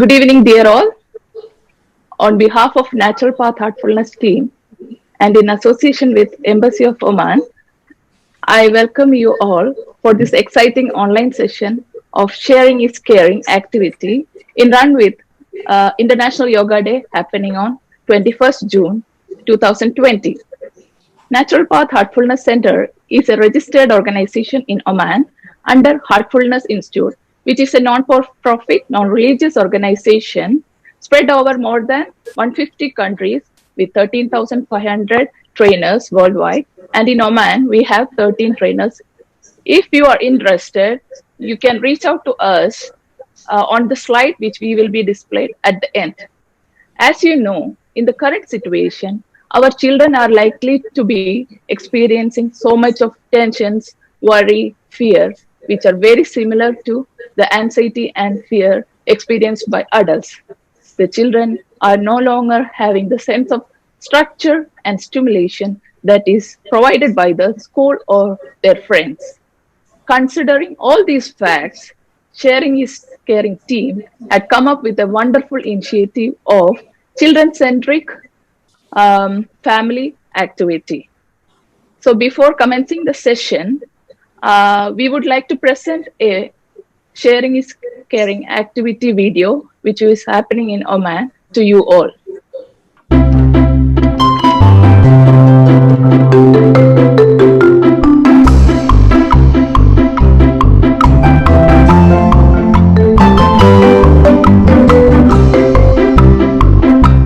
Good evening, dear all. On behalf of Natural Path Heartfulness team and in association with Embassy of Oman, I welcome you all for this exciting online session of Sharing is Caring activity in run with International Yoga Day happening on 21st June 2020. Natural Path Heartfulness Center is a registered organization in Oman under Heartfulness Institute, which is a non-profit, non-religious organization spread over more than 150 countries with 13,500 trainers worldwide. And in Oman, we have 13 trainers. If you are interested, you can reach out to us on the slide which we will be displayed at the end. As you know, in the current situation, our children are likely to be experiencing so much of tensions, worry, fear, which are very similar to the anxiety and fear experienced by adults. The children are no longer having the sense of structure and stimulation that is provided by the school or their friends. Considering all these facts, Sharing is Caring team had come up with a wonderful initiative of children-centric family activity. So before commencing the session, we would like to present a Sharing is Caring activity video, which is happening in Oman to you all.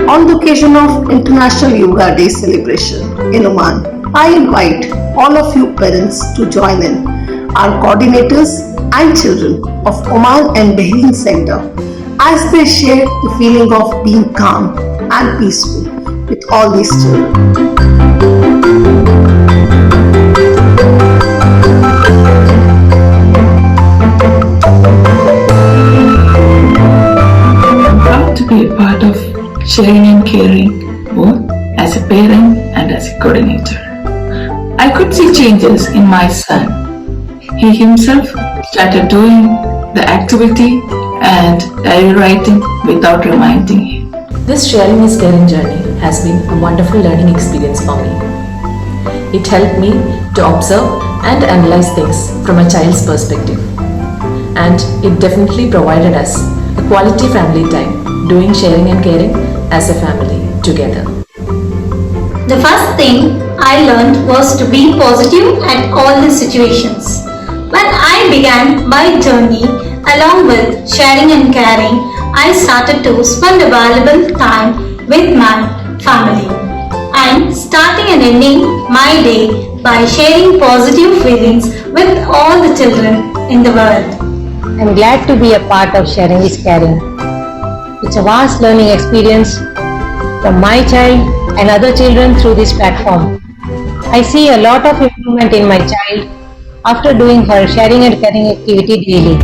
On the occasion of International Yoga Day celebration in Oman, I invite all of you parents to join in, our coordinators and children of Oman and Bahrain Center as they share the feeling of being calm and peaceful with all these children. I'm proud to be a part of Sharing and Caring, both as a parent and as a coordinator. I could see changes in my son. He himself started doing the activity and diary writing without reminding him. This Sharing is Caring journey has been a wonderful learning experience for me. It helped me to observe and analyze things from a child's perspective. And it definitely provided us a quality family time doing Sharing and Caring as a family together. The first thing I learned was to be positive at all the situations. When I began my journey along with Sharing and Caring, I started to spend a valuable time with my family and starting and ending my day by sharing positive feelings with all the children in the world. I'm glad to be a part of Sharing is Caring. It's a vast learning experience from my child and other children through this platform. I see a lot of improvement in my child after doing her Sharing and Caring activity daily.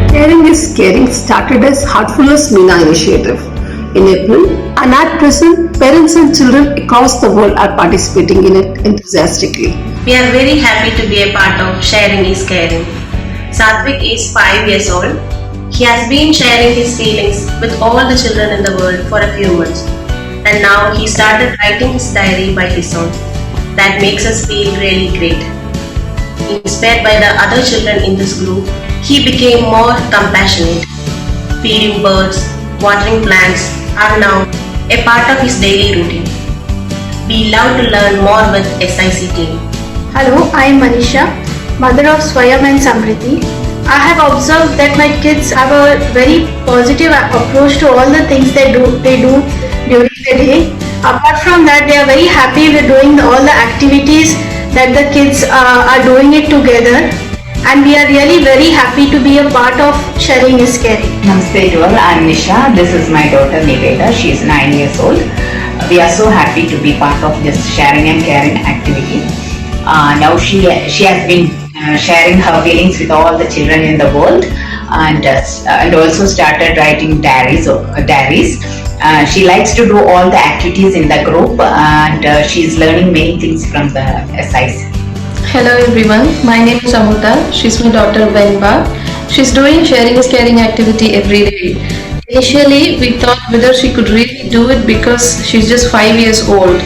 Sharing is Caring started as Heartfulness MENA initiative in April, and at present, parents and children across the world are participating in it enthusiastically. We are very happy to be a part of Sharing is Caring. Satvik is 5 years old. He has been sharing his feelings with all the children in the world for a few months. And now he started writing his diary by his own. That makes us feel really great. Inspired by the other children in this group, he became more compassionate. Feeding birds, watering plants are now a part of his daily routine. We love to learn more with SIC team. Hello, I am Manisha, mother of Swayam and Samriti. I have observed that my kids have a very positive approach to all the things they do during the day. Apart from that, they are very happy with doing all the activities that the kids are doing it together. And we are really very happy to be a part of Sharing is Caring. Namaste to all, I am Nisha. This is my daughter Niveda. She is 9 years old. We are so happy to be part of this Sharing and Caring activity. Now she has been sharing her feelings with all the children in the world and also started writing diaries. She likes to do all the activities in the group, and she's learning many things from the SIs. Hello everyone, my name is Amuta. She's my daughter Venba. She's doing sharing is caring activity every day. Initially, we thought whether she could really do it because she's just 5 years old.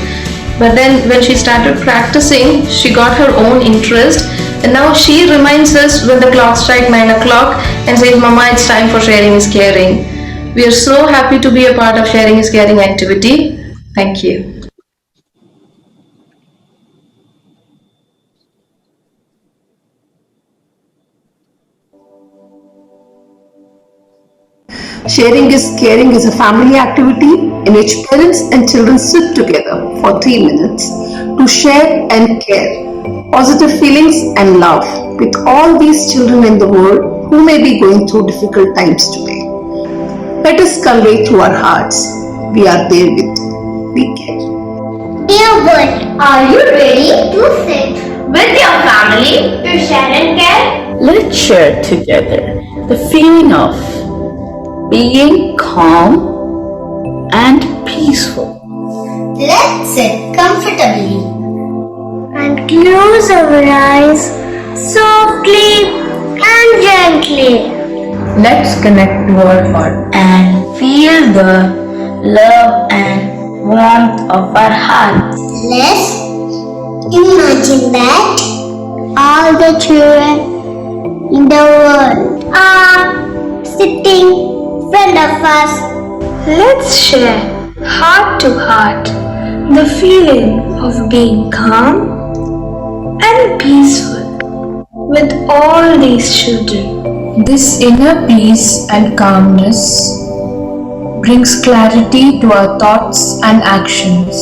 But then when she started practicing, she got her own interest, and now she reminds us when the clock strikes 9 o'clock and says, Mama, it's time for sharing is caring. We are so happy to be a part of sharing is caring activity. Thank you. Sharing is Caring is a family activity in which parents and children sit together for 3 minutes to share and care positive feelings and love with all these children in the world who may be going through difficult times today. Let us convey through our hearts, we are there with you. We care. Dear world, are you ready to sit with your family to share and care? Let's share together the feeling of being calm and peaceful. Let's sit comfortably and close our eyes softly and gently. Let's connect to our heart and feel the love and warmth of our hearts. Let's imagine that all the children in the world are sitting in front of us. Let's share heart to heart the feeling of being calm and peaceful with all these children. This inner peace and calmness brings clarity to our thoughts and actions.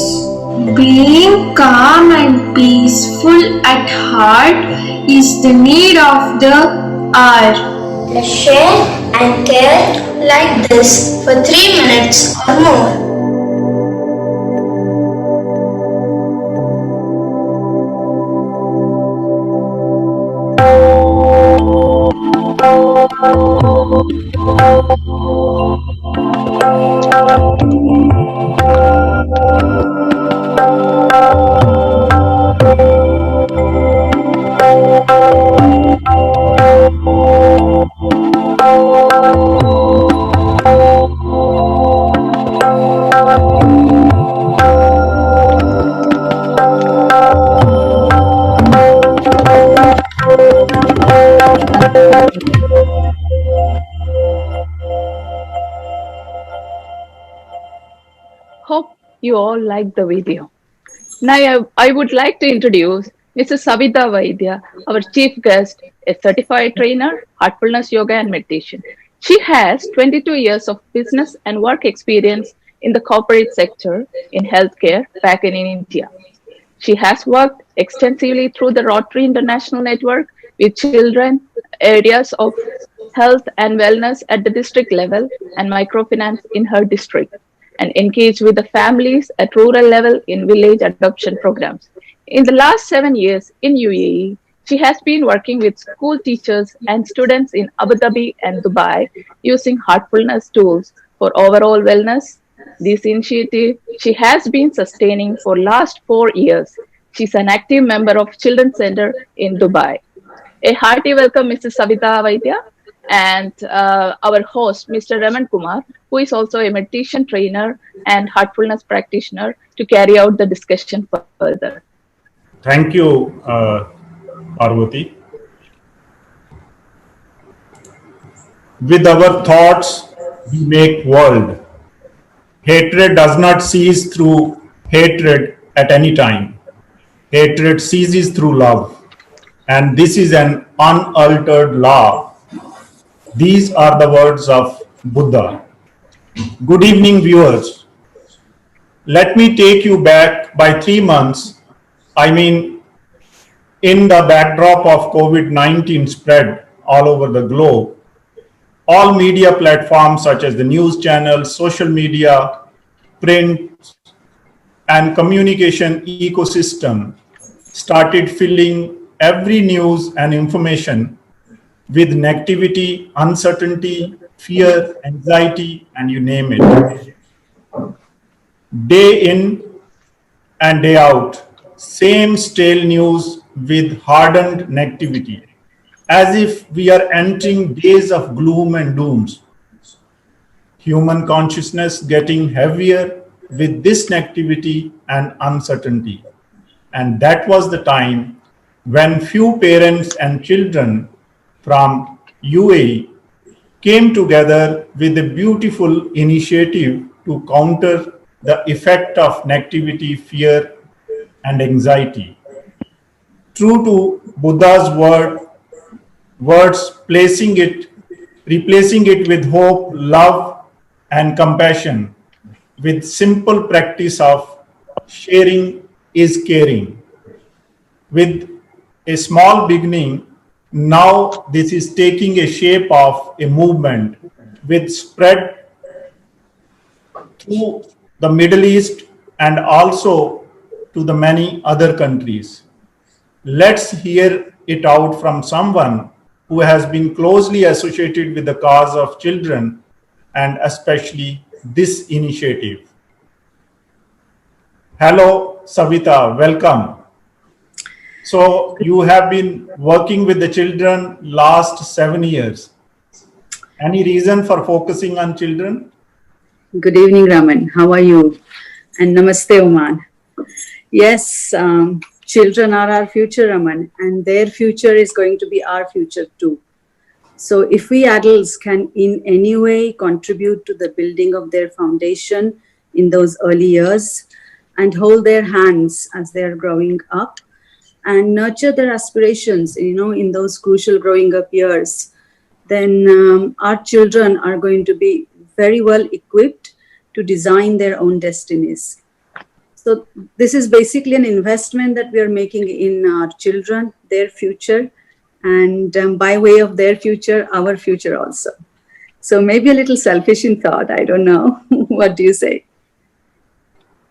Being calm and peaceful at heart is the need of the hour. Let's share and care like this for 3 minutes or more. Hope you all liked the video. Now I would like to introduce Mrs. Savita Vaidya, our chief guest, a certified trainer, heartfulness yoga and meditation. She has 22 years of business and work experience in the corporate sector in healthcare back in India. She has worked extensively through the Rotary International Network with children, areas of health and wellness at the district level, and microfinance in her district, and engaged with the families at rural level in village adoption programs. In the last 7 years in UAE, she has been working with school teachers and students in Abu Dhabi and Dubai using heartfulness tools for overall wellness. This initiative she has been sustaining for last 4 years. She's an active member of Children's Center in Dubai. A hearty welcome, Mrs. Savita Vaidya, and our host, Mr. Raman Kumar, who is also a meditation trainer and heartfulness practitioner, to carry out the discussion further. Thank you, Parvati. With our thoughts, we make world. Hatred does not cease through hatred at any time. Hatred ceases through love. And this is an unaltered law. These are the words of Buddha. Good evening, viewers. Let me take you back by 3 months. In the backdrop of COVID-19 spread all over the globe, all media platforms such as the news channels, social media, print, and communication ecosystem started filling every news and information with negativity, uncertainty, fear, anxiety, and you name it. Day in and day out, same stale news with hardened negativity, as if we are entering days of gloom and dooms. Human consciousness getting heavier with this negativity and uncertainty. And that was the time when few parents and children from UAE came together with a beautiful initiative to counter the effect of negativity, fear, and anxiety. True to Buddha's words, replacing it with hope, love, and compassion, with simple practice of sharing is caring. With a small beginning, now this is taking a shape of a movement with spread to the Middle East and also to the many other countries. Let's hear it out from someone who has been closely associated with the cause of children and especially this initiative. Hello, Savita, welcome. So you have been working with the children last 7 years. Any reason for focusing on children? Good evening, Raman. How are you? And Namaste, Oman. Yes, children are our future, Raman, and their future is going to be our future too. So if we adults can in any way contribute to the building of their foundation in those early years and hold their hands as they are growing up and nurture their aspirations, in those crucial growing up years, then our children are going to be very well equipped to design their own destinies. So this is basically an investment that we are making in our children, their future, and by way of their future, our future also. So maybe a little selfish in thought, I don't know. What do you say?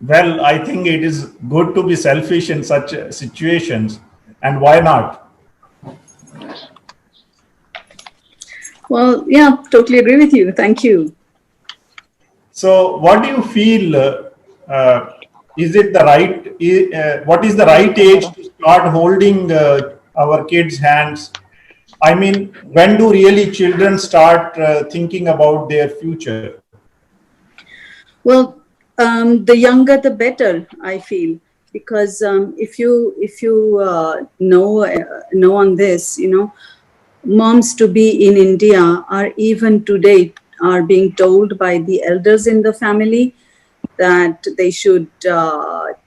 Well, I think it is good to be selfish in such situations, and why not? Well, yeah, totally agree with you. Thank you. So what do you feel, is it the right, what is the right age to start holding our kids' hands? I mean, when do really children start thinking about their future? Well, the younger the better, I feel, because if you know on this, moms to be in India are even today are being told by the elders in the family that they should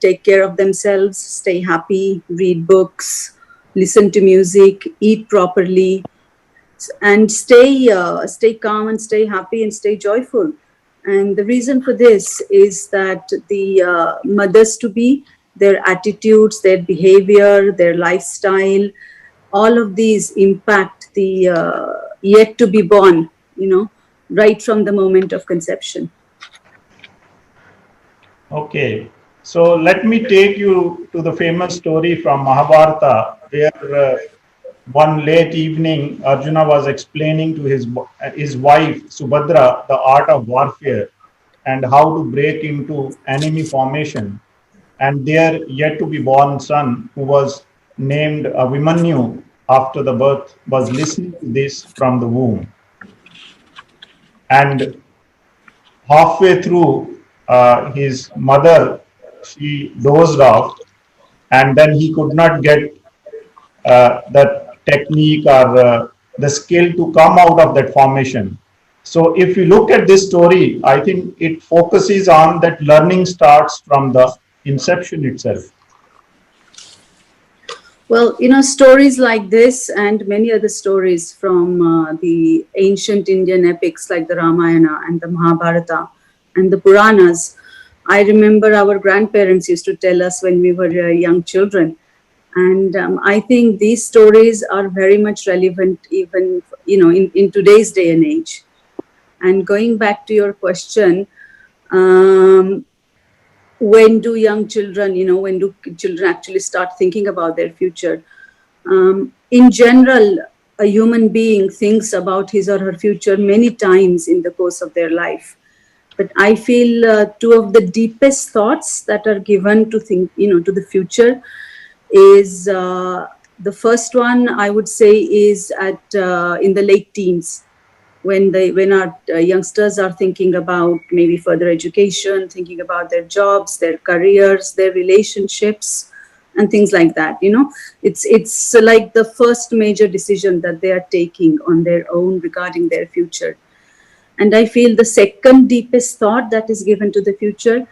take care of themselves, stay happy, read books, listen to music, eat properly, and stay calm and stay happy and stay joyful. And the reason for this is that the mothers to be, their attitudes, their behavior, their lifestyle, all of these impact the yet to be born, right from the moment of conception. Okay, so let me take you to the famous story from Mahabharata, where one late evening Arjuna was explaining to his wife Subhadra the art of warfare and how to break into enemy formation, and their yet to be born son, who was named Abhimanyu after the birth, was listening to this from the womb. And halfway through, his mother, she dozed off, and then he could not get that technique or the skill to come out of that formation. So if you look at this story, I think it focuses on that learning starts from the inception itself. Well, stories like this and many other stories from the ancient Indian epics like the Ramayana and the Mahabharata and the Puranas, I remember our grandparents used to tell us when we were young children. And I think these stories are very much relevant even, in today's day and age. And going back to your question, when do young children, when do children actually start thinking about their future? In general, a human being thinks about his or her future many times in the course of their life. But I feel two of the deepest thoughts that are given to think, to the future is the first one I would say is at in the late teens, when our youngsters are thinking about maybe further education, thinking about their jobs, their careers, their relationships, and things like that. It's like the first major decision that they are taking on their own regarding their future. And I feel the second deepest thought that is given to the future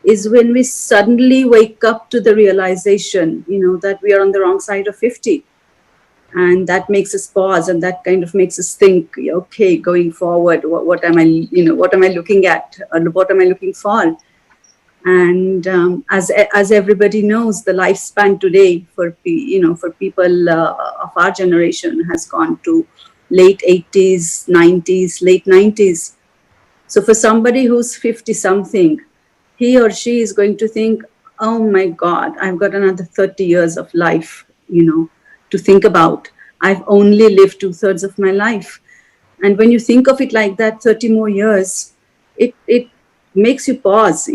is when we suddenly wake up to the realization, that we are on the wrong side of 50. And that makes us pause, and that kind of makes us think, okay, going forward, what am I looking at, or what am I looking for? And as everybody knows, the lifespan today for people of our generation has gone to late 80s, 90s, late 90s. So for somebody who's 50 something, he or she is going to think, oh my God, I've got another 30 years of life, to think about. I've only lived 2/3 of my life. And when you think of it like that, 30 more years, it makes you pause,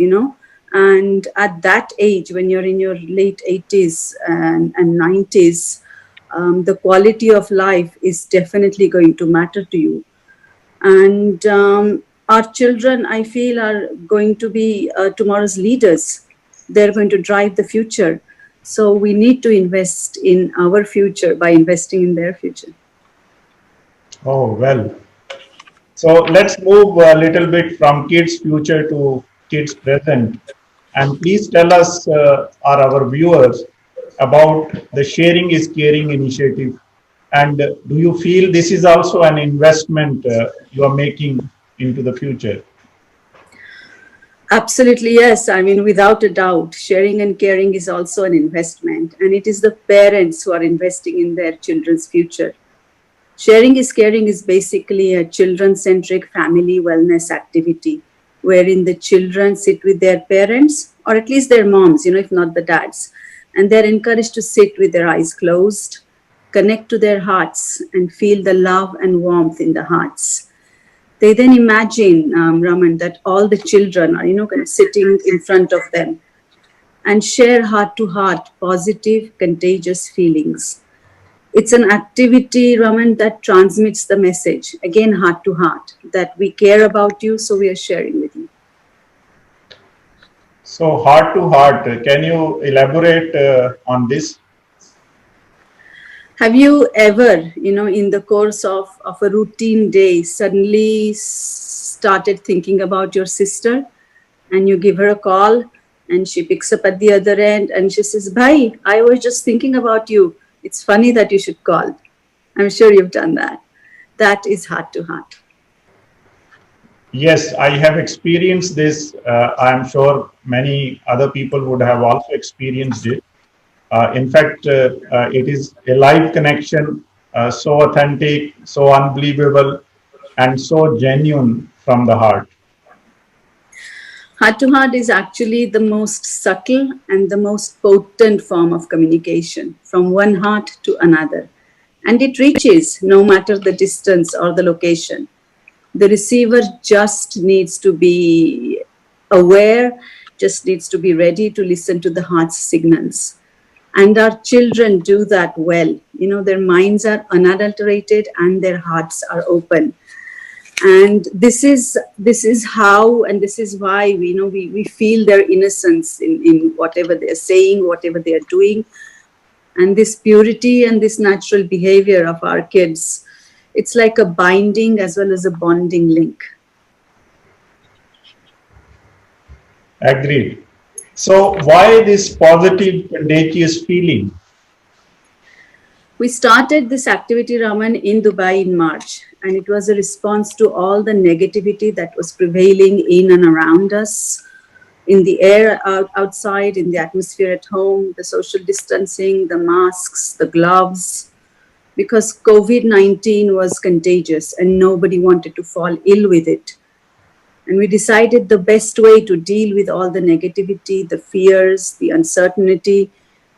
And at that age, when you're in your late 80s and 90s, the quality of life is definitely going to matter to you. And our children, I feel, are going to be tomorrow's leaders. They're going to drive the future. So we need to invest in our future by investing in their future. Oh, well. So let's move a little bit from kids' future to kids' present. And please tell us, our viewers, about the Sharing is Caring initiative. And do you feel this is also an investment you are making into the future? Absolutely, yes. I mean, without a doubt, sharing and caring is also an investment, and it is the parents who are investing in their children's future. Sharing is Caring is basically a children-centric family wellness activity, wherein the children sit with their parents, or at least their moms, if not the dads, and they're encouraged to sit with their eyes closed, connect to their hearts, and feel the love and warmth in the hearts. They then imagine, Raman, that all the children are, kind of sitting in front of them and share heart to heart positive, contagious feelings. It's an activity, Raman, that transmits the message, again, heart to heart, that we care about you, so we are sharing with you. So heart to heart, can you elaborate on this? Have you ever, in the course of a routine day, suddenly started thinking about your sister, and you give her a call and she picks up at the other end and she says, Bhai, I was just thinking about you. It's funny that you should call. I'm sure you've done that. That is heart to heart. Yes, I have experienced this. I'm sure many other people would have also experienced it. In fact, it is a live connection, so authentic, so unbelievable, and so genuine from the heart. Heart to heart is actually the most subtle and the most potent form of communication from one heart to another. And it reaches no matter the distance or the location. The receiver just needs to be aware, just needs to be ready to listen to the heart's signals. And our children do that well. Their minds are unadulterated and their hearts are open. And this is how, and this is why we feel their innocence in whatever they're saying, whatever they're doing. And this purity and this natural behavior of our kids, it's like a binding as well as a bonding link. Agreed. So why this positive, contagious feeling? We started this activity, Raman, in Dubai in March, and it was a response to all the negativity that was prevailing in and around us, in the air outside, in the atmosphere at home, the social distancing, the masks, the gloves, because COVID-19 was contagious and nobody wanted to fall ill with it. And we decided the best way to deal with all the negativity, the fears, the uncertainty,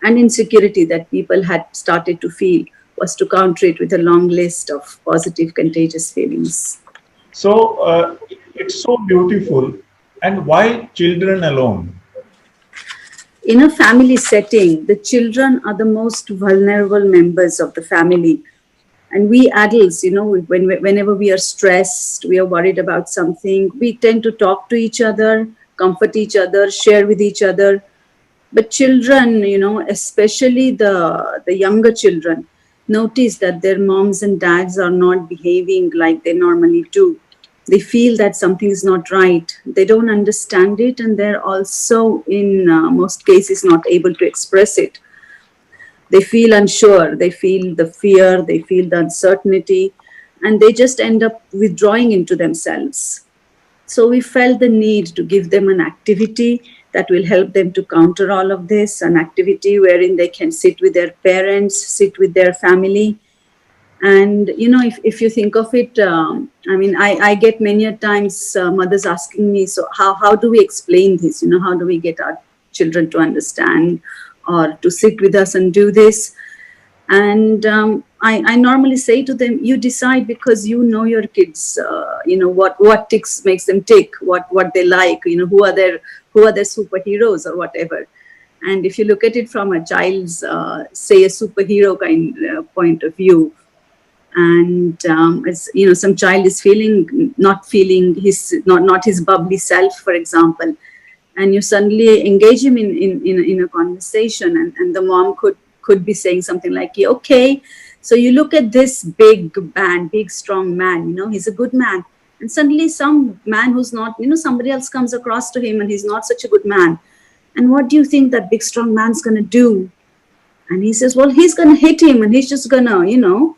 and insecurity that people had started to feel was to counter it with a long list of positive, contagious feelings. So it's so beautiful. And why children alone? In a family setting, the children are the most vulnerable members of the family. And we adults, whenever we are stressed, we are worried about something, we tend to talk to each other, comfort each other, share with each other. But children, especially the younger children, notice that their moms and dads are not behaving like they normally do. They feel that something is not right. They don't understand it, and they're also, in most cases, not able to express it. They feel unsure, they feel the fear, they feel the uncertainty, and they just end up withdrawing into themselves. So we felt the need to give them an activity that will help them to counter all of this, an activity wherein they can sit with their parents, sit with their family. And, if you think of it, I get many a times mothers asking me, so how do we explain this? How do we get our children to understand or to sit with us and do this? And I normally say to them, you decide, because you know your kids, what ticks makes them tick, what they like, who are their superheroes or whatever. And if you look at it from a child's, say, a superhero kind point of view, and as some child is not feeling not his bubbly self, for example, and you suddenly engage him in a conversation, and the mom could be saying something like, okay, so you look at this big strong man, he's a good man, and suddenly some man who's not, somebody else comes across to him and he's not such a good man, and what do you think that big strong man's going to do? And he says, well, he's going to hit him, and he's just going to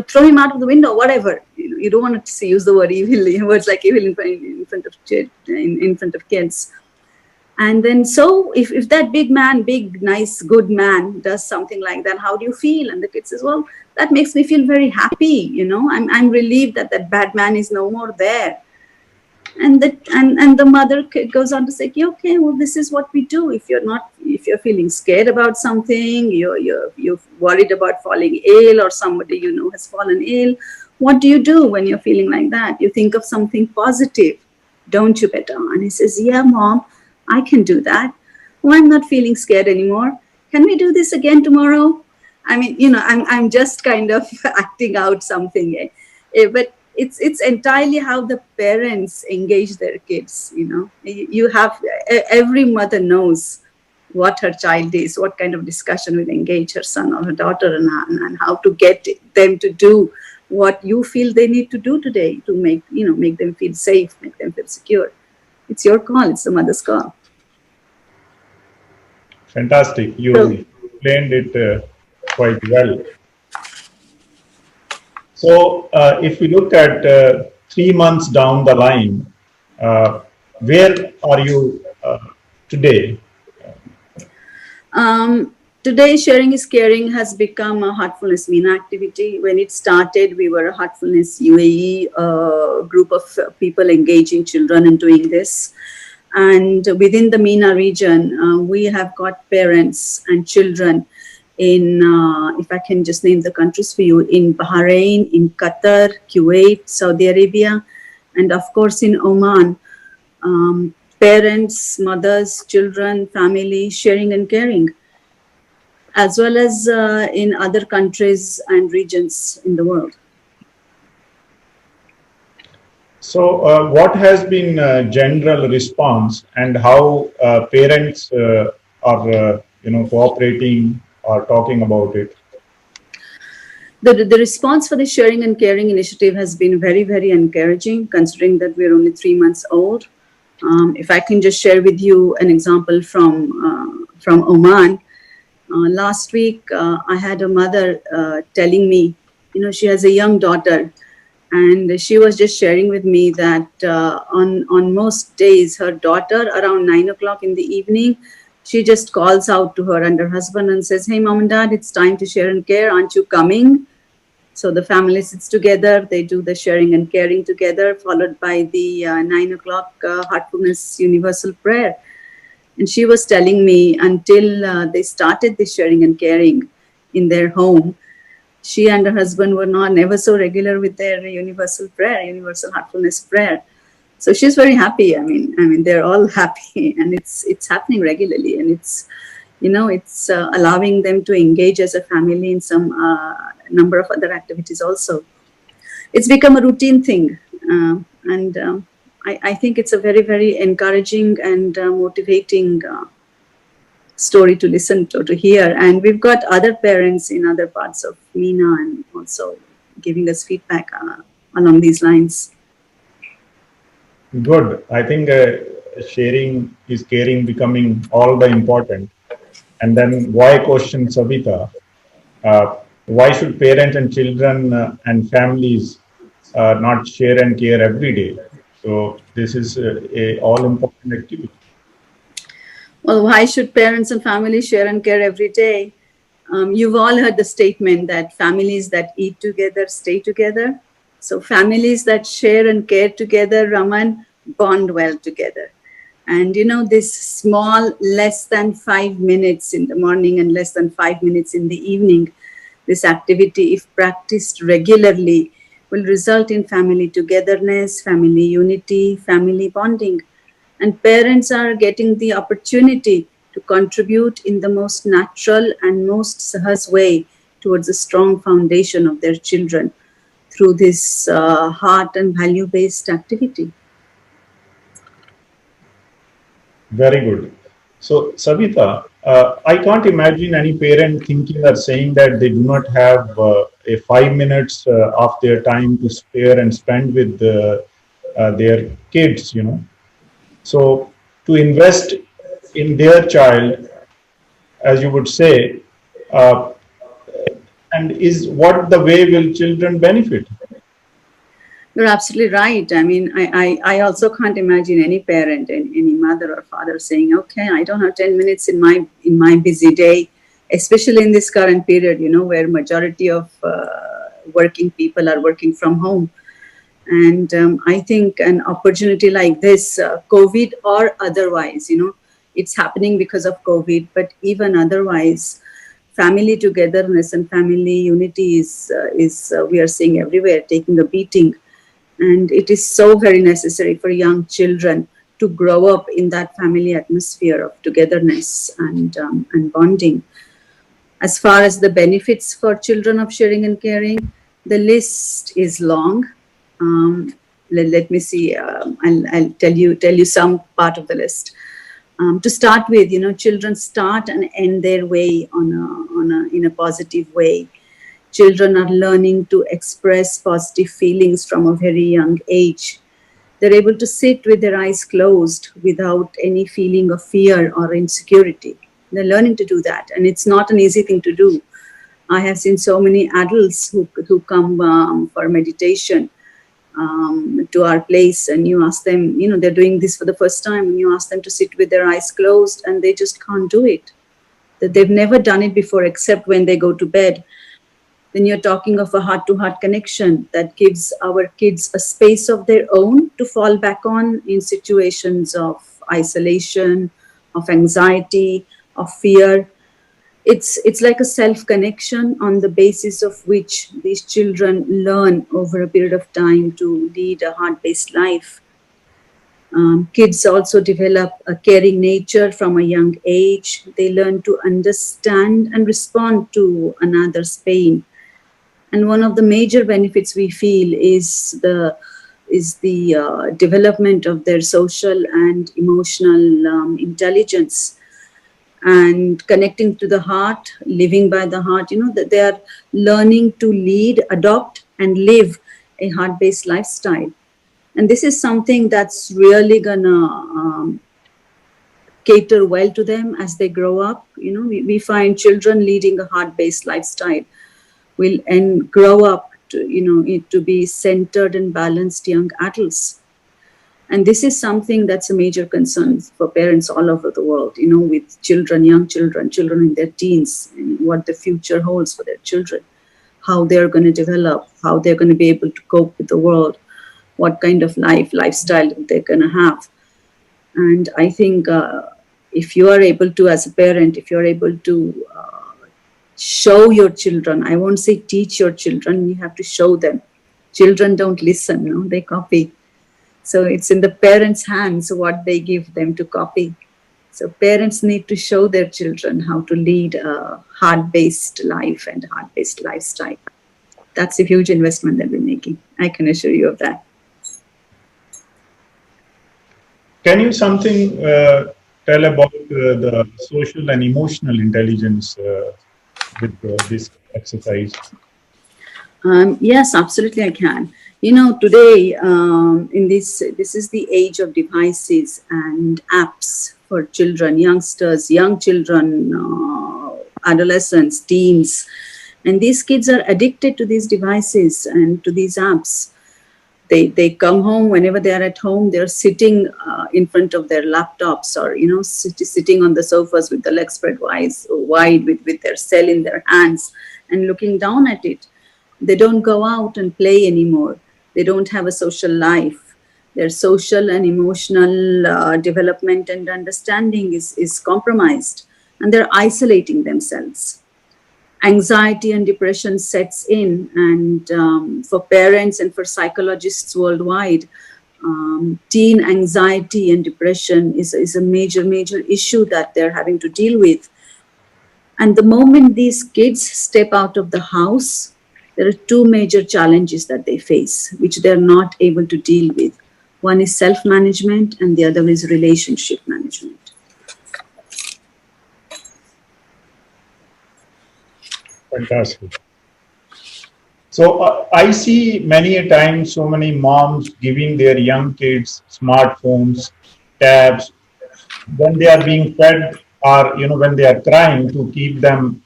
throw him out of the window, whatever. You don't want to use the word evil, words like evil in front of kids. And then, so if that big, nice, good man does something like that, how do you feel? And the kid says, well, that makes me feel very happy. I'm relieved that bad man is no more there. And the mother goes on to say, okay, well, this is what we do. If you're feeling scared about something, you're worried about falling ill, or somebody has fallen ill, what do you do when you're feeling like that? You think of something positive, don't you, beta? And he says, yeah, mom, I can do that. Well, I'm not feeling scared anymore. Can we do this again tomorrow? I'm just kind of acting out something, but it's entirely how the parents engage their kids. You have, every mother knows what her child is, what kind of discussion will engage her son or her daughter, and how to get them to do what you feel they need to do today to make them feel safe, make them feel secure. It's your call. It's the mother's call. Fantastic. You explained it quite well. So if we look at 3 months down the line, where are you today? Today, Sharing is Caring has become a Heartfulness MENA activity. When it started, we were a Heartfulness UAE group of people engaging children in doing this. And within the MENA region, we have got parents and children in, if I can just name the countries for you, in Bahrain, in Qatar, Kuwait, Saudi Arabia, and of course in Oman. Parents, mothers, children, family, sharing and caring, as well as in other countries and regions in the world. So what has been general response, and how parents are cooperating or talking about it? The response for the Sharing and Caring initiative has been very, very encouraging, considering that we're only 3 months old. If I can just share with you an example from Oman. Last week, I had a mother telling me, she has a young daughter, and she was just sharing with me that on most days, her daughter around 9 o'clock in the evening, she just calls out to her and her husband and says, hey, mom and dad, it's time to share and care. Aren't you coming? So the family sits together, they do the sharing and caring together, followed by the 9 o'clock Heartfulness Universal Prayer. And she was telling me until they started the sharing and caring in their home, she and her husband were never so regular with their universal prayer, universal heartfulness prayer. So she's very happy. I mean, they're all happy, and it's happening regularly, and it's it's allowing them to engage as a family in some number of other activities also. It's become a routine thing, and I think it's a very, very encouraging and motivating story to listen to hear. And we've got other parents in other parts of MENA and also giving us feedback along these lines. Good. I think sharing is caring becoming all the important. And then why question Sabita? Why should parents and children and families not share and care every day? So this is a all important activity. Well, why should parents and families share and care every day? You've all heard the statement that families that eat together stay together. So families that share and care together, Raman, bond well together. And this small, less than 5 minutes in the morning and less than 5 minutes in the evening, this activity, if practiced regularly, will result in family togetherness, family unity, family bonding. And parents are getting the opportunity to contribute in the most natural and most sahaj way towards a strong foundation of their children through this heart and value-based activity. Very good. So, Sabita, I can't imagine any parent thinking or saying that they do not have a 5 minutes of their time to spare and spend with their kids, So, to invest in their child, as you would say, and is what the way will children benefit? You're absolutely right. I mean, I also can't imagine any parent, any mother or father saying, okay, I don't have 10 minutes in my busy day, especially in this current period, where majority of working people are working from home. And I think an opportunity like this, COVID or otherwise, it's happening because of COVID, but even otherwise, family togetherness and family unity is we are seeing everywhere, taking a beating. And it is so very necessary for young children to grow up in that family atmosphere of togetherness and bonding. As far as the benefits for children of sharing and caring, the list is long. Let me see. I'll tell you some part of the list. To start with, children start and end their way in a positive way. Children are learning to express positive feelings from a very young age. They're able to sit with their eyes closed without any feeling of fear or insecurity. They're learning to do that, and it's not an easy thing to do. I have seen so many adults who come for meditation to our place, and you ask them, they're doing this for the first time, and you ask them to sit with their eyes closed, and they just can't do it. That they've never done it before except when they go to bed. Then you're talking of a heart-to-heart connection that gives our kids a space of their own to fall back on in situations of isolation, of anxiety, of fear. It's like a self-connection on the basis of which these children learn over a period of time to lead a heart-based life. Kids also develop a caring nature from a young age. They learn to understand and respond to another's pain. And one of the major benefits we feel is the development of their social and emotional intelligence, and connecting to the heart, living by the heart, that they are learning to lead, adopt, and live a heart-based lifestyle. And this is something that's really gonna cater well to them as they grow up. We find children leading a heart-based lifestyle will grow up to be centered and balanced young adults. And this is something that's a major concern for parents all over the world, with children, young children in their teens, and what the future holds for their children, how they're going to develop, how they're going to be able to cope with the world, what kind of lifestyle they're going to have. And I think if you are able to, as a parent, if you're able to show your children, I won't say teach your children, you have to show them. Children don't listen, they copy. So it's in the parents' hands what they give them to copy. So parents need to show their children how to lead a heart-based life and heart-based lifestyle. That's a huge investment that we're making. I can assure you of that. Can you tell about the social and emotional intelligence with this exercise? Yes, absolutely, I can. You know, today this is the age of devices and apps for children, youngsters, young children, adolescents, teens, and these kids are addicted to these devices and to these apps. They come home, whenever they are at home, they're sitting in front of their laptops, or sitting on the sofas with the legs spread wide with their cell in their hands and looking down at it. They don't go out and play anymore. They don't have a social life. Their social and emotional development and understanding is compromised, and they're isolating themselves. Anxiety and depression sets in, and for parents and for psychologists worldwide, teen anxiety and depression is a major issue that they're having to deal with. And the moment these kids step out of the house, there are two major challenges that they face, which they're not able to deal with. One is self-management, and the other is relationship management. Fantastic. So I see many a time so many moms giving their young kids smartphones, tabs, when they are being fed, or when they are crying, to keep them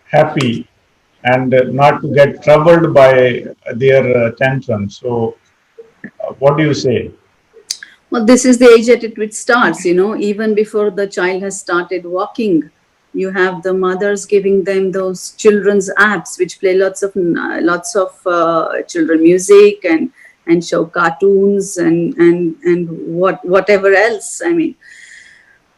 happy and not to get troubled by their tantrums. So what do you say? Well, this is the age at which it starts, even before the child has started walking. You have the mothers giving them those children's apps which play lots of children music and show cartoons and whatever else. I mean,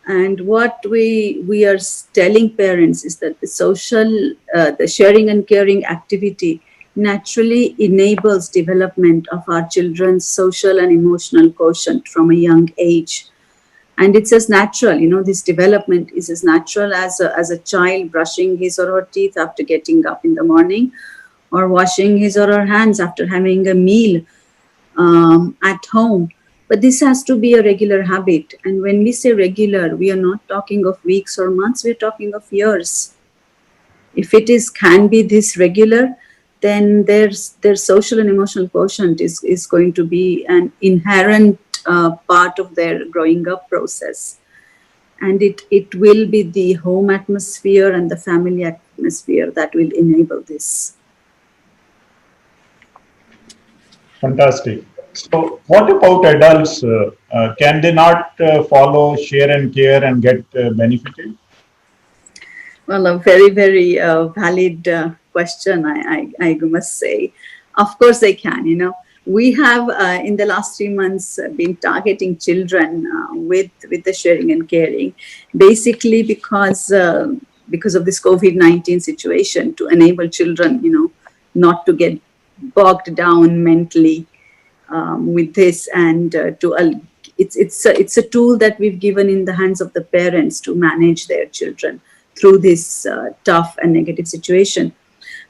and what we are telling parents is that the sharing and caring activity naturally enables development of our children's social and emotional quotient from a young age. And it's as natural, this development is as natural as a child brushing his or her teeth after getting up in the morning, or washing his or her hands after having a meal at home. But this has to be a regular habit. And when we say regular, we are not talking of weeks or months, we're talking of years. If it can be this regular, then their social and emotional quotient is going to be an inherent part of their growing up process. And it will be the home atmosphere and the family atmosphere that will enable this. Fantastic. So what about adults? Can they not follow share and care and get benefited? Well, a very valid question, I must say. Of course they can, We have in the last 3 months been targeting children with the sharing and caring, basically because of this COVID-19 situation, to enable children, not to get bogged down mentally with this, and it's a tool that we've given in the hands of the parents to manage their children through this tough and negative situation.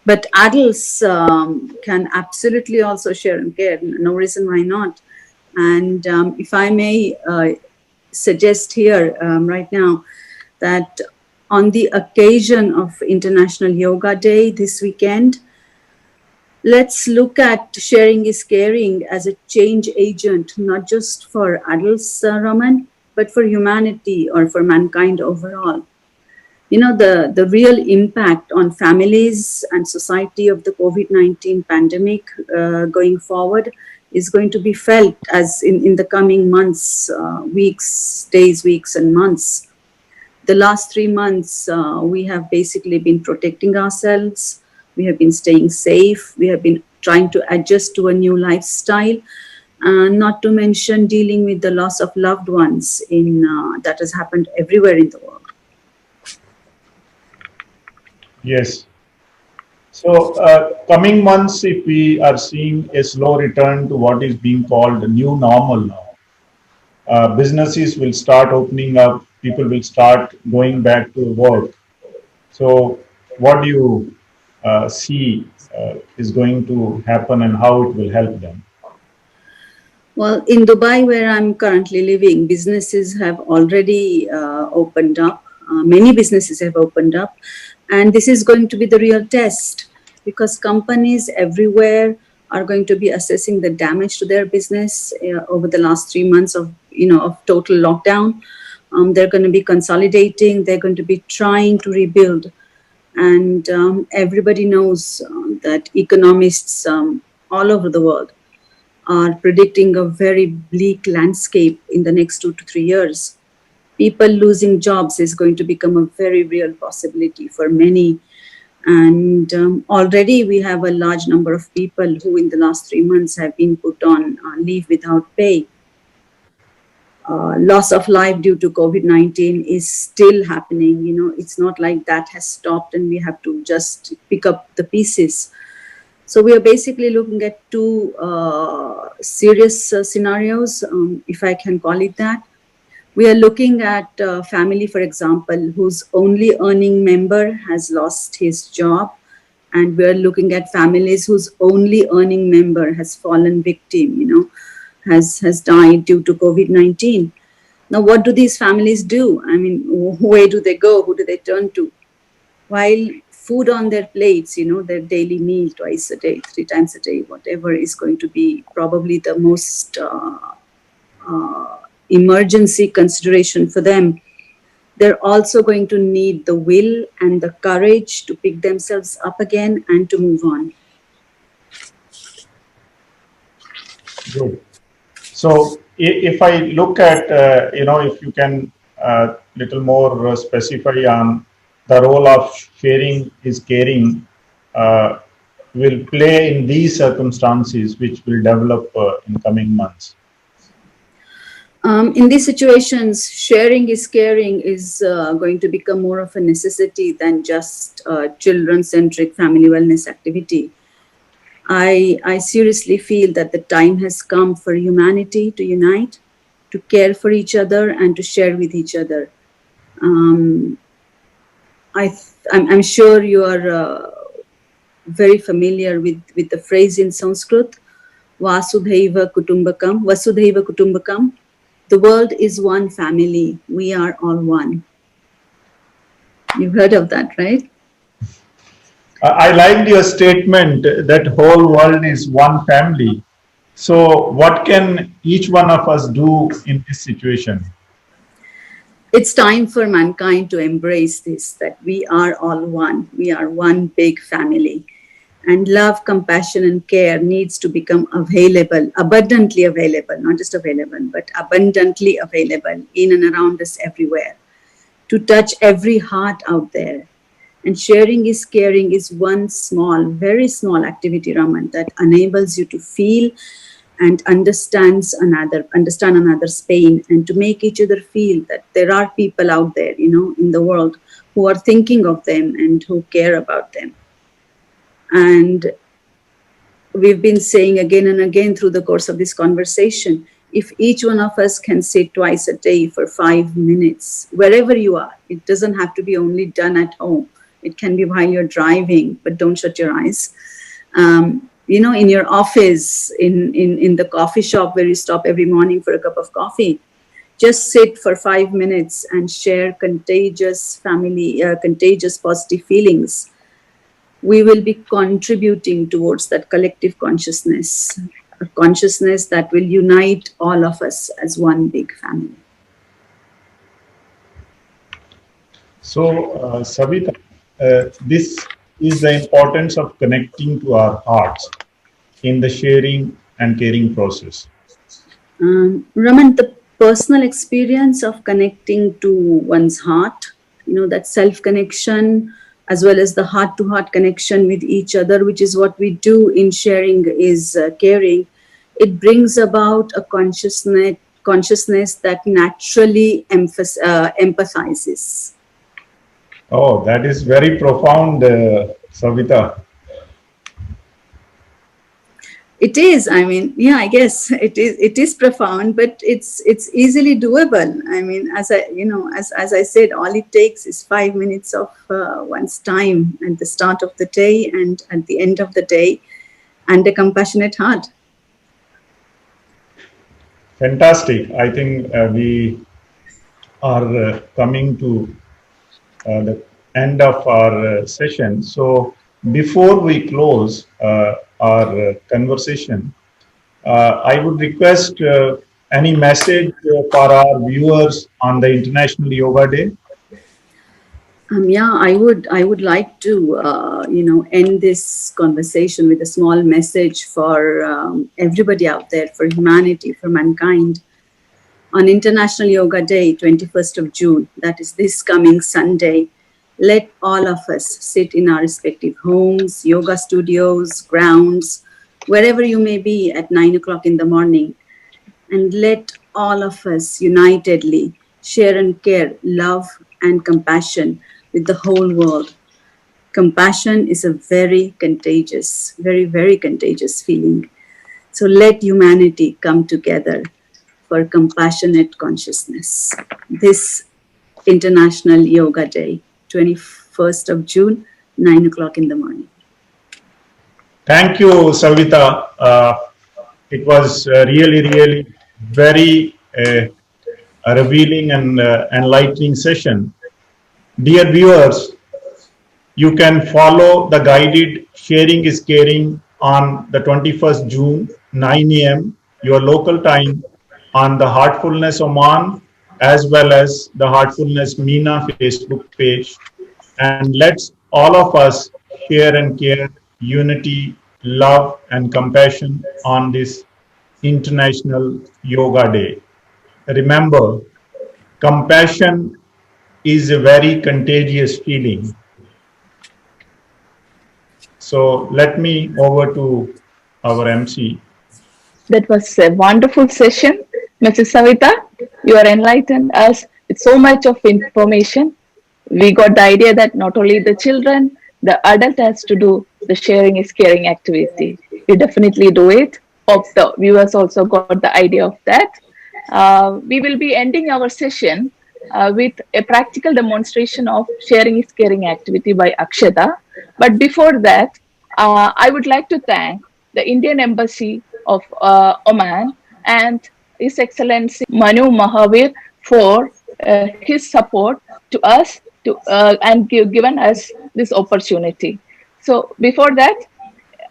But adults can absolutely also share and care. No reason why not. And if I may suggest here right now that on the occasion of International Yoga Day this weekend, let's look at sharing is caring as a change agent, not just for adults, Raman, but for humanity or for mankind overall. The real impact on families and society of the COVID-19 pandemic going forward is going to be felt as in the coming months, weeks and months. The last 3 months, we have basically been protecting ourselves. We have been staying safe. We have been trying to adjust to a new lifestyle, not to mention dealing with the loss of loved ones that has happened everywhere in the world. Yes. So, coming months, if we are seeing a slow return to what is being called new normal now, businesses will start opening up, people will start going back to work. So, what do you see is going to happen and how it will help them? Well, in Dubai, where I'm currently living, businesses have already opened up. Many businesses have opened up, and this is going to be the real test because companies everywhere are going to be assessing the damage to their business over the last 3 months of total lockdown. They're going to be consolidating. They're going to be trying to rebuild, and everybody knows that economists all over the world are predicting a very bleak landscape in the next 2 to 3 years. People losing jobs is going to become a very real possibility for many. And already we have a large number of people who in the last 3 months have been put on leave without pay. Loss of life due to COVID-19 is still happening. It's not like that has stopped and we have to just pick up the pieces. So we are basically looking at two serious scenarios, if I can call it that. We are looking at a family, for example, whose only earning member has lost his job. And we are looking at families whose only earning member has fallen victim, has died due to COVID-19. Now, what do these families do? I mean, where do they go? Who do they turn to? While food on their plates, their daily meal twice a day, 3 times a day, whatever is going to be probably the most emergency consideration for them. They're also going to need the will and the courage to pick themselves up again and to move on. Good. So if I look at, if you can little more specify on the role of sharing is caring will play in these circumstances, which will develop in coming months. In these situations, sharing is caring is going to become more of a necessity than just children-centric family wellness activity. I seriously feel that the time has come for humanity to unite, to care for each other and to share with each other. I'm sure you are very familiar with the phrase in Sanskrit, Vasudhaiva Kutumbakam. The world is one family. We are all one. You've heard of that, right? I liked your statement that whole world is one family. So what can each one of us do in this situation? It's time for mankind to embrace this, that we are all one. We are one big family. And love, compassion, and care needs to become available, abundantly available, not just available, but abundantly available in and around us everywhere, to touch every heart out there. And sharing is caring is one small, very small activity, Raman, that enables you to feel and understand another's pain, and to make each other feel that there are people out there, in the world who are thinking of them and who care about them. And we've been saying again and again through the course of this conversation, if each one of us can sit twice a day for 5 minutes, wherever you are, it doesn't have to be only done at home. It can be while you're driving, but don't shut your eyes. In your office, in the coffee shop where you stop every morning for a cup of coffee, just sit for 5 minutes and share contagious positive feelings. We will be contributing towards that collective consciousness, a consciousness that will unite all of us as one big family. So, Savita, this is the importance of connecting to our hearts in the sharing and caring process. Raman, the personal experience of connecting to one's heart, that self-connection, as well as the heart-to-heart connection with each other, which is what we do in sharing is caring. It brings about a consciousness that naturally empathizes. Oh, that is very profound, Savita. It is. I mean, yeah, I guess it is. It is profound, but it's easily doable. I mean, as I said, all it takes is 5 minutes of one's time at the start of the day and at the end of the day, and a compassionate heart. Fantastic. I think we are coming to the end of our session. So before we close our conversation, I would request any message for our viewers on the International Yoga Day. Yeah, I would like to end this conversation with a small message for everybody out there, for humanity, for mankind. On International Yoga Day, 21st of June, that is this coming Sunday, let all of us sit in our respective homes, yoga studios, grounds, wherever you may be at 9 o'clock in the morning, and let all of us unitedly share and care, love and compassion with the whole world. Compassion is a very contagious, very, very contagious feeling. So let humanity come together for compassionate consciousness. This International Yoga Day, 21st of June, 9 o'clock in the morning. Thank you, Savita. It was really very revealing and enlightening session. Dear viewers, you can follow the guided Sharing is Caring on the 21st June, 9 a.m., your local time, on the Heartfulness Oman, as well as the Heartfulness MENA Facebook page. And let's all of us share and care, unity, love, and compassion on this International Yoga Day. Remember, compassion is a very contagious feeling. So let me over to our MC. That was a wonderful session. Mrs. Savita, you are enlightened us with so much of information. We got the idea that not only the children, the adult has to do the sharing is caring activity. We definitely do it. Hope the viewers also got the idea of that. We will be ending our session with a practical demonstration of sharing is caring activity by Akshata. But before that, I would like to thank the Indian Embassy of Oman and His Excellency Manu Mahavir for his support to us and given us this opportunity. So before that,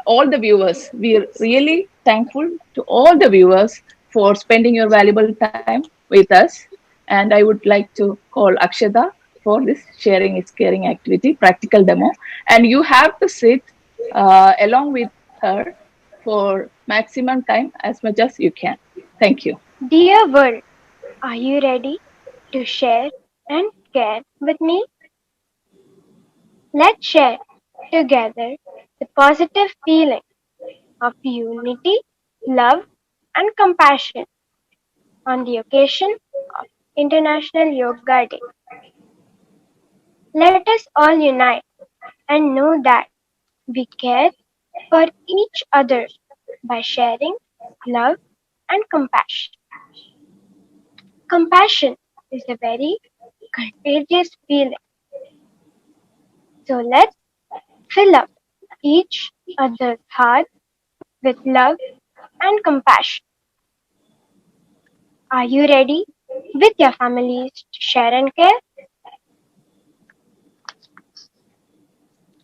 all the viewers, we are really thankful to all the viewers for spending your valuable time with us. And I would like to call Akshata for this sharing is caring activity, practical demo. And you have to sit along with her for maximum time as much as you can. Thank you. Dear world, are you ready to share and care with me? Let's share together the positive feeling of unity, love, and compassion on the occasion of International Yoga Day. Let us all unite and know that we care for each other by sharing love and compassion. Compassion is a very contagious feeling. So let's fill up each other's heart with love and compassion. Are you ready with your families to share and care?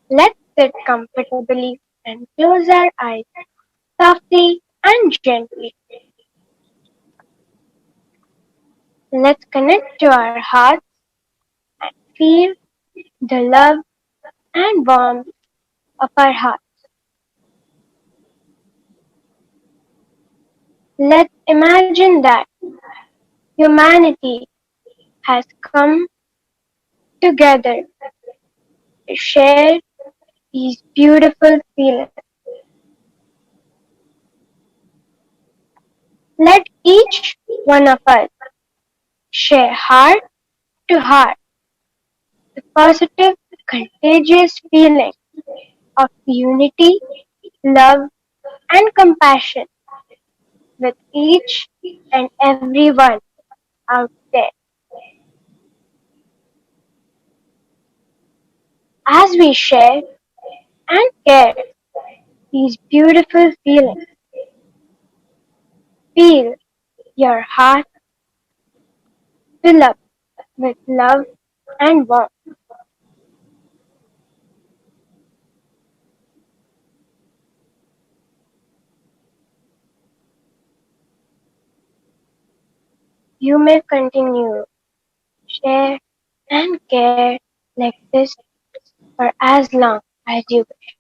Let's sit comfortably and close our eyes softly and gently. Let's connect to our hearts and feel the love and warmth of our hearts. Let's imagine that humanity has come together to share these beautiful feelings. Let each one of us share heart to heart the positive, contagious feeling of unity, love, and compassion with each and everyone out there. As we share and care these beautiful feelings, feel your heart fill up with love and warmth. You may continue share and care like this for as long as you wish.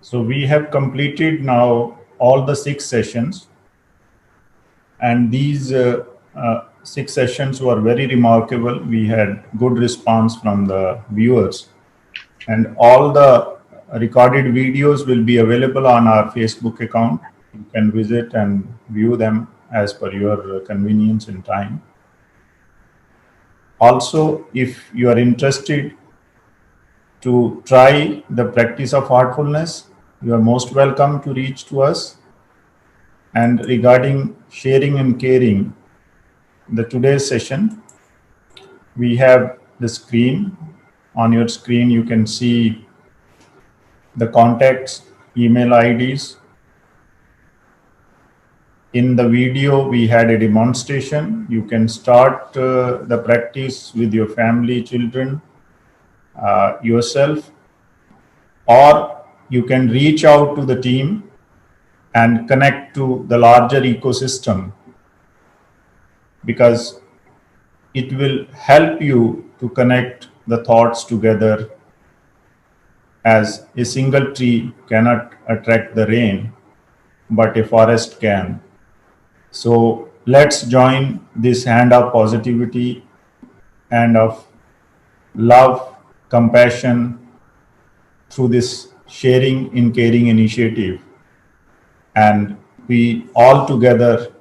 So we have completed now all the 6 sessions, and these 6 sessions were very remarkable. We had good response from the viewers, and all the recorded videos will be available on our Facebook account. You can visit and view them as per your convenience and time. Also, if you are interested to try the practice of heartfulness, you are most welcome to reach to us. And regarding sharing and caring, the today's session, we have the screen. On your screen, you can see the contacts, email IDs. In the video, we had a demonstration. You can start the practice with your family, children, yourself, or you can reach out to the team and connect to the larger ecosystem, because it will help you to connect the thoughts together, as a single tree cannot attract the rain, but a forest can. So let's join this hand of positivity and of love, compassion through this sharing in caring initiative, and we all together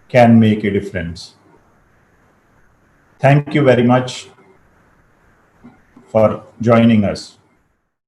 can make a difference. Thank you very much for joining us.